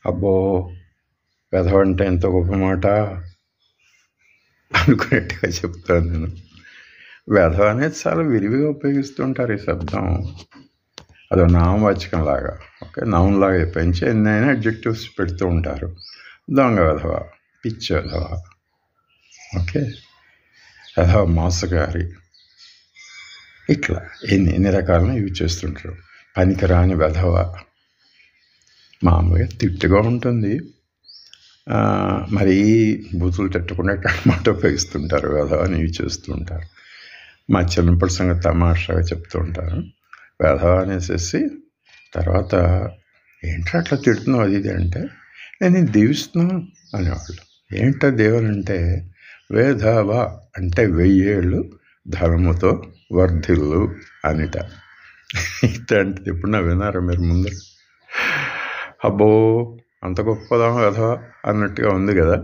అబ్బో, వెధవ అంటే ఎంత గొప్ప మాట అనుకునేట్టుగా చెప్తాను నేను. వెధవ అనేది చాలా విరివిగా ఉపయోగిస్తుంటారు ఈ శబ్దం. అదో నామవాచకం లాగా, ఓకే, నౌన్ లాగా పెంచి ఎన్నైనా అడ్జెక్టివ్స్ పెడుతూ ఉంటారు. దొంగ వెధవ, పిచ్చి వెధవ, ఓకే, వెధవ మోసగారి, ఇట్లా ఎన్ని రకాలను యూజ్ చేస్తుంటారు. పనికిరాని వెధవ మామూలుగా తిట్టుగా ఉంటుంది, మరీ బూతులు తట్టుకునే మాట ఉపయోగిస్తుంటారు. వెధవ అని యూజ్ చేస్తూ ఉంటారు. మా చిన్నప్పటి సంగతి తమాషాగా చెప్తూ ఉంటారు. వెధవ అనేసి తర్వాత ఏంట్రా అట్లా తిడుతున్నావు అది ఇది అంటే, నేను దీవిస్తున్నాను అనేవాళ్ళు. ఏంటో దేవునంటే, వేధవ అంటే 1000 ఏళ్ళు ధర్మముతో వర్ధిల్లు అనిట. ఇట్లాంటిది ఎప్పుడన్నా విన్నారా మీరు ముందు? అబ్బో, అంత గొప్పదా వెధవ అన్నట్టుగా ఉంది కదా.